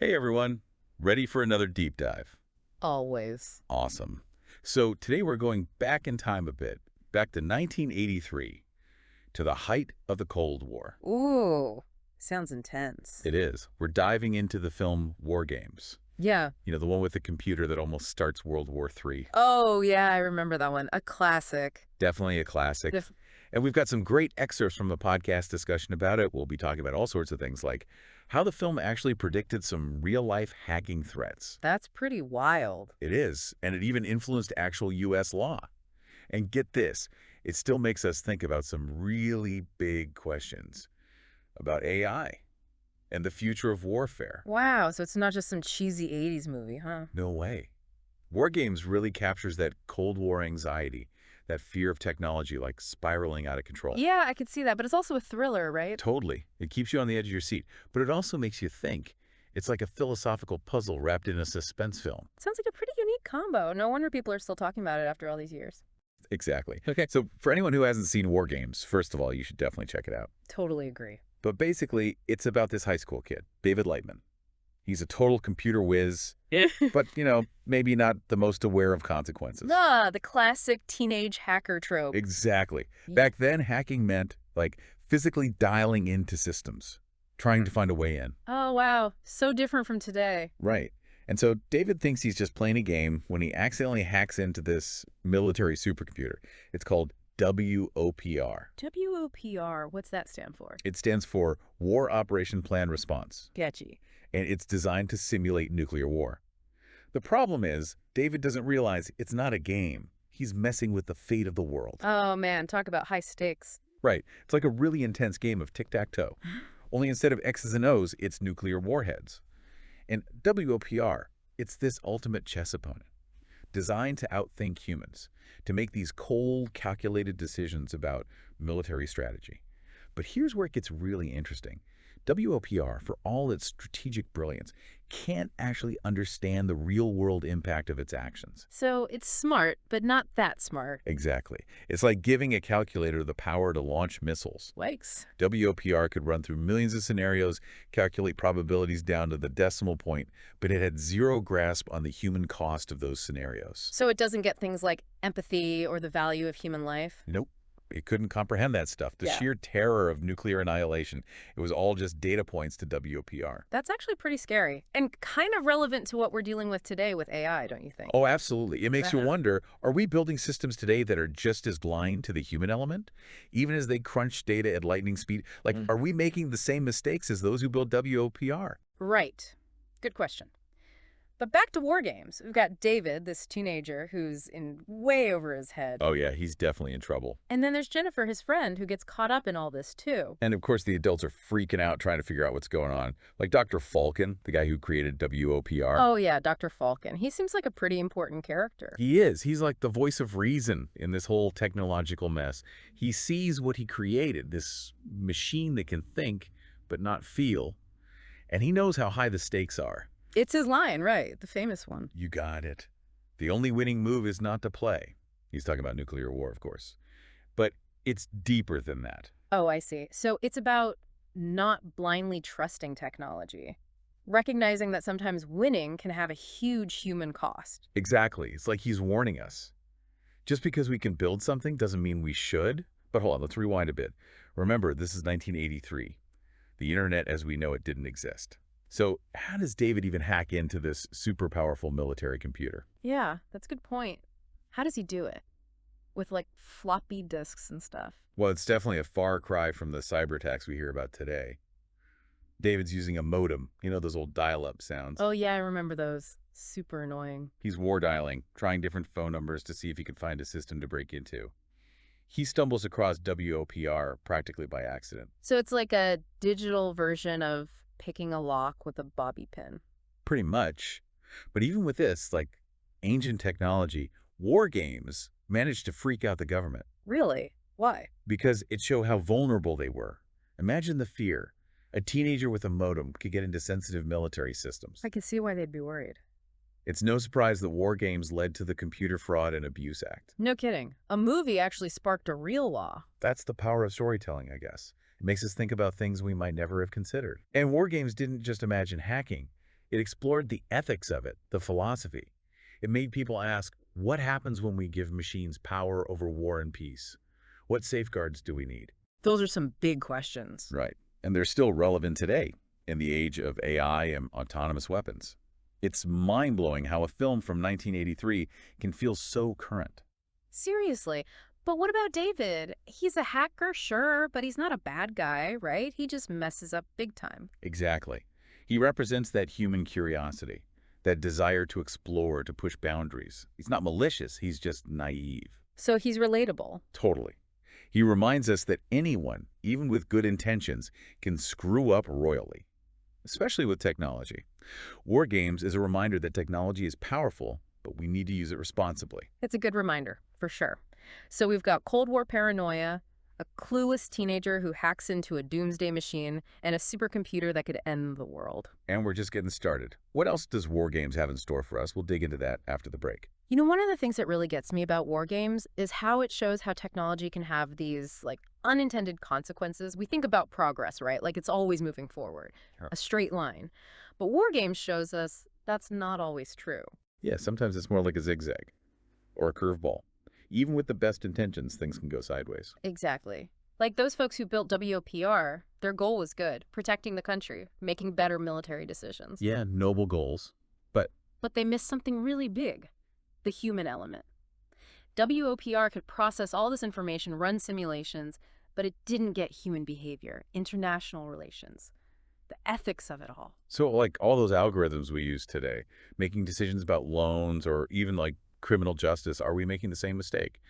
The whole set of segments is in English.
Hey everyone, ready for another deep dive? Always. Awesome. So today we're going back in time a bit, back to 1983, to the height of the Cold War. Ooh, sounds intense. It is. We're diving into the film War Games. Yeah. The one with the computer that almost starts World War III. Oh, yeah, I remember that one. A classic. Definitely a classic. And we've got some great excerpts from the podcast discussion about it. We'll be talking about all sorts of things like how the film actually predicted some real-life hacking threats. That's pretty wild. It is, and it even influenced actual U.S. law. And get this, it still makes us think about some really big questions about AI and the future of warfare. Wow, so it's not just some cheesy 80s movie, huh? No way. War Games really captures that Cold War anxiety, that fear of technology like spiraling out of control. Yeah, I could see that, but it's also a thriller, right? Totally. It keeps you on the edge of your seat, but it also makes you think. It's like a philosophical puzzle wrapped in a suspense film. Sounds like a pretty unique combo. No wonder people are still talking about it after all these years. Exactly. Okay. So for anyone who hasn't seen War Games, first of all, you should definitely check it out. Totally agree. But basically, it's about this high school kid, David Lightman. He's a total computer whiz, but, maybe not the most aware of consequences. The classic teenage hacker trope. Exactly. Yeah. Back then, hacking meant, physically dialing into systems, trying to find a way in. Oh, wow. So different from today. Right. And so David thinks he's just playing a game when he accidentally hacks into this military supercomputer. It's called WOPR. WOPR, what's that stand for? It stands for War Operation Plan Response, Catchy. and it's designed to simulate nuclear war. The problem is, David doesn't realize it's not a game. He's messing with the fate of the world. Oh, man, talk about high stakes. Right. It's like a really intense game of tic-tac-toe. Only instead of X's and O's, it's nuclear warheads. And WOPR, it's this ultimate chess opponent, designed to outthink humans, to make these cold, calculated decisions about military strategy. But here's where it gets really interesting. WOPR, for all its strategic brilliance, can't actually understand the real-world impact of its actions. So it's smart, but not that smart. Exactly. It's like giving a calculator the power to launch missiles. Yikes. WOPR could run through millions of scenarios, calculate probabilities down to the decimal point, but it had zero grasp on the human cost of those scenarios. So it doesn't get things like empathy or the value of human life? Nope. It couldn't comprehend that stuff. The Yeah. sheer terror of nuclear annihilation. It was all just data points to WOPR. That's actually pretty scary and kind of relevant to what we're dealing with today with AI, don't you think? Oh, absolutely. It makes you Uh-huh. wonder, are we building systems today that are just as blind to the human element? Even as they crunch data at lightning speed? Are we making the same mistakes as those who build WOPR? Right. Good question. But back to War Games. We've got David, this teenager who's in way over his head. Oh, yeah, he's definitely in trouble. And then there's Jennifer, his friend, who gets caught up in all this too. And of course, the adults are freaking out trying to figure out what's going on. Like Dr. Falcon, the guy who created WOPR. Oh, yeah, Dr. Falcon. He seems like a pretty important character. He is. He's like the voice of reason in this whole technological mess. He sees what he created, this machine that can think but not feel. And he knows how high the stakes are. It's his line, right? The famous one. You got it. The only winning move is not to play. He's talking about nuclear war, of course. But it's deeper than that. Oh, I see. So it's about not blindly trusting technology, recognizing that sometimes winning can have a huge human cost. Exactly. It's like he's warning us. Just because we can build something doesn't mean we should. But hold on, let's rewind a bit. Remember, this is 1983. The internet as we know it didn't exist. So how does David even hack into this super powerful military computer? Yeah, that's a good point. How does he do it? With like floppy disks and stuff. Well, it's definitely a far cry from the cyber attacks we hear about today. David's using a modem, those old dial-up sounds. Oh, yeah, I remember those. Super annoying. He's war dialing, trying different phone numbers to see if he can find a system to break into. He stumbles across WOPR practically by accident. So it's like a digital version of picking a lock with a bobby pin. Pretty much. But even with this, ancient technology, War Games managed to freak out the government. Really? Why? Because it showed how vulnerable they were. Imagine the fear. A teenager with a modem could get into sensitive military systems. I can see why they'd be worried. It's no surprise that War Games led to the Computer Fraud and Abuse Act. No kidding. A movie actually sparked a real law. That's the power of storytelling, I guess. It makes us think about things we might never have considered. And War Games didn't just imagine hacking. It explored the ethics of it, the philosophy. It made people ask, what happens when we give machines power over war and peace? What safeguards do we need? Those are some big questions. Right. And they're still relevant today in the age of AI and autonomous weapons. It's mind-blowing how a film from 1983 can feel so current. Seriously. But what about David? He's a hacker, sure, but he's not a bad guy, right? He just messes up big time. Exactly. He represents that human curiosity, that desire to explore, to push boundaries. He's not malicious, he's just naive. So he's relatable. Totally. He reminds us that anyone, even with good intentions, can screw up royally, especially with technology. WarGames is a reminder that technology is powerful, but we need to use it responsibly. It's a good reminder, for sure. So we've got Cold War paranoia, a clueless teenager who hacks into a doomsday machine, and a supercomputer that could end the world. And we're just getting started. What else does WarGames have in store for us? We'll dig into that after the break. You know, one of the things that really gets me about war games is how it shows how technology can have these, like, unintended consequences. We think about progress, right? Like, it's always moving forward, Sure. a straight line. But war games shows us that's not always true. Yeah, sometimes it's more like a zigzag or a curveball. Even with the best intentions, things can go sideways. Exactly. Like those folks who built WOPR, their goal was good, protecting the country, making better military decisions. Yeah, noble goals. But But they missed something really big, the human element. WOPR could process all this information, run simulations, but it didn't get human behavior, international relations, the ethics of it all. so like all those algorithms we use today, making decisions about loans or even like criminal justice, are we making the same mistake?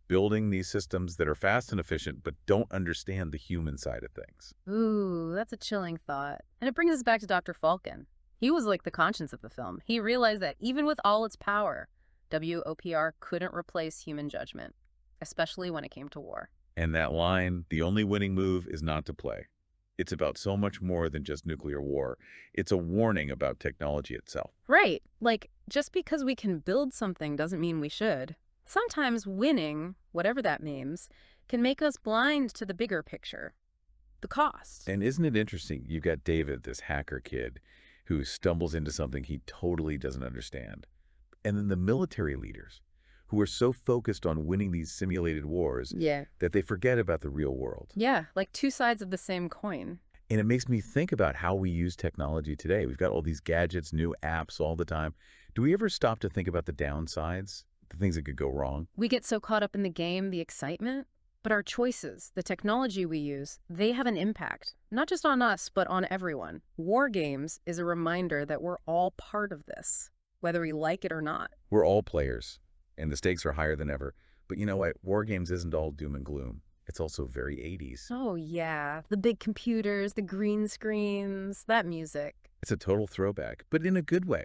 Building these systems that are fast and efficient but don't understand the human side of things. Ooh, that's a chilling thought. And it brings us back to Dr. Falcon. He was like the conscience of the film. He realized that even with all its power, WOPR couldn't replace human judgment, especially when it came to war. And that line, the only winning move is not to play. It's about so much more than just nuclear war. It's a warning about technology itself. Right. Like, just because we can build something doesn't mean we should. Sometimes winning, whatever that means, can make us blind to the bigger picture, the cost. And isn't it interesting? You've got David, this hacker kid, who stumbles into something he totally doesn't understand. And then the military leaders, who are so focused on winning these simulated wars Yeah. that they forget about the real world. Yeah, like two sides of the same coin. And it makes me think about how we use technology today. We've got all these gadgets, new apps all the time. Do we ever stop to think about the downsides, the things that could go wrong? We get so caught up in the game, the excitement, but our choices, the technology we use, they have an impact, not just on us, but on everyone. War Games is a reminder that we're all part of this, whether we like it or not. We're all players, and the stakes are higher than ever. But you know what? WarGames isn't all doom and gloom. It's also very 80s. Oh, yeah. The big computers, the green screens, that music. It's a total throwback, but in a good way.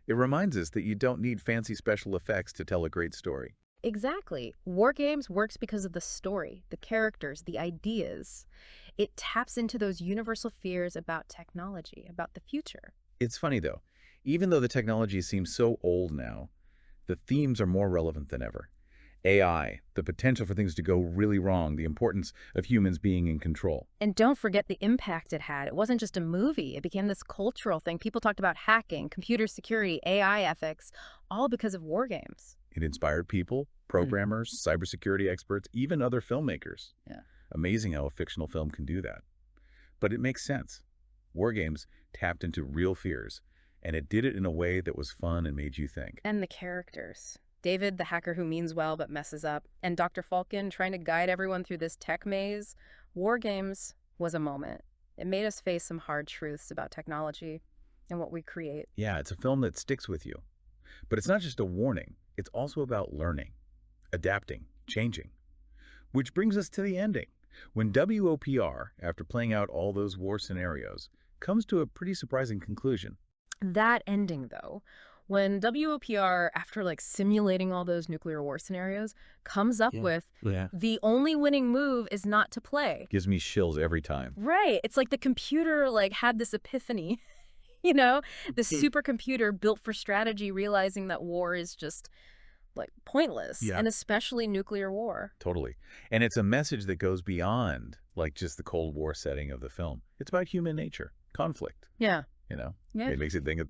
It reminds us that you don't need fancy special effects to tell a great story. Exactly. War Games works because of the story, the characters, the ideas. It taps into those universal fears about technology, about the future. It's funny, though. Even though the technology seems so old now, the themes are more relevant than ever. AI, the potential for things to go really wrong, the importance of humans being in control. And don't forget the impact it had. It wasn't just a movie. It became this cultural thing. People talked about hacking, computer security, AI ethics, all because of war games. It inspired people, programmers, cybersecurity experts, even other filmmakers. Yeah. Amazing how a fictional film can do that. But it makes sense. WarGames tapped into real fears, and it did it in a way that was fun and made you think. And the characters. David, the hacker who means well but messes up, and Dr. Falcon trying to guide everyone through this tech maze. War Games was a moment. It made us face some hard truths about technology and what we create. Yeah, it's a film that sticks with you. But it's not just a warning. It's also about learning, adapting, changing. Which brings us to the ending. When WOPR, after playing out all those war scenarios, comes to a pretty surprising conclusion. That ending, though, when WOPR, after like simulating all those nuclear war scenarios, comes up with the only winning move is not to play. Gives me chills every time. Right. It's like the computer like had this epiphany, you know, the supercomputer built for strategy, realizing that war is just like pointless, and especially nuclear war. Totally. And it's a message that goes beyond like just the Cold War setting of the film. It's about human nature, conflict. Yeah. you know? Yeah. It makes you think,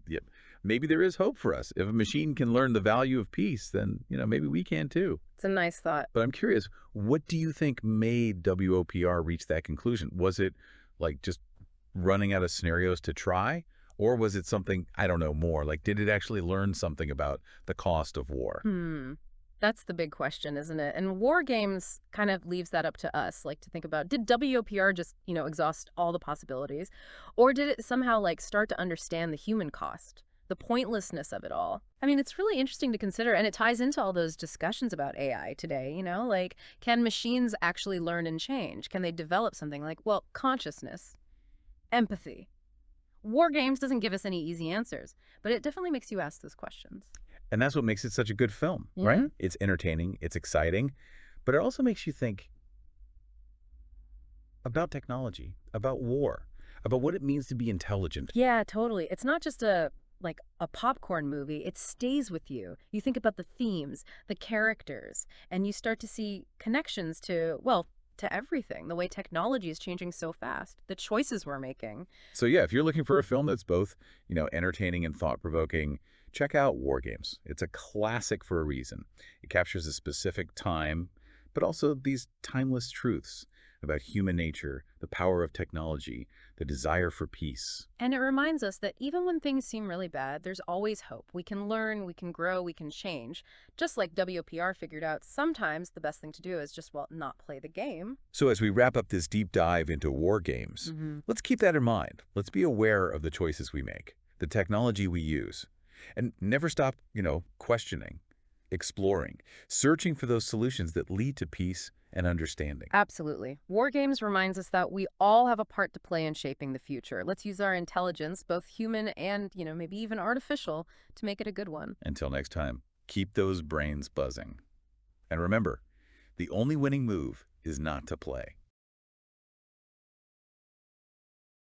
maybe there is hope for us. If a machine can learn the value of peace, then, maybe we can too. It's a nice thought. But I'm curious, what do you think made WOPR reach that conclusion? Was it like just running out of scenarios to try? Or was it something, I don't know, more? Like, did it actually learn something about the cost of war? That's the big question, isn't it? And WarGames kind of leaves that up to us, like to think about, did WOPR just, exhaust all the possibilities? Or did it somehow like start to understand the human cost, the pointlessness of it all? I mean, it's really interesting to consider, and it ties into all those discussions about AI today, like, can machines actually learn and change? Can they develop something like, well, consciousness, empathy? WarGames doesn't give us any easy answers, but it definitely makes you ask those questions. And that's what makes it such a good film, right? It's entertaining, it's exciting, but it also makes you think about technology, about war, about what it means to be intelligent. Yeah, totally. It's not just a popcorn movie. It stays with you. You think about the themes, the characters, and you start to see connections to, well, to everything. The way technology is changing so fast, the choices we're making. So yeah, if you're looking for a film that's both, entertaining and thought-provoking, check out WarGames. It's a classic for a reason. It captures a specific time, but also these timeless truths about human nature, the power of technology, the desire for peace. And it reminds us that even when things seem really bad, there's always hope. We can learn, we can grow, we can change. Just like WPR figured out, sometimes the best thing to do is just, well, not play the game. So as we wrap up this deep dive into WarGames, let's keep that in mind. Let's be aware of the choices we make, the technology we use, and never stop, questioning, exploring, searching for those solutions that lead to peace and understanding. Absolutely. WarGames reminds us that we all have a part to play in shaping the future. Let's use our intelligence, both human and, maybe even artificial, to make it a good one. Until next time, keep those brains buzzing. And remember, the only winning move is not to play.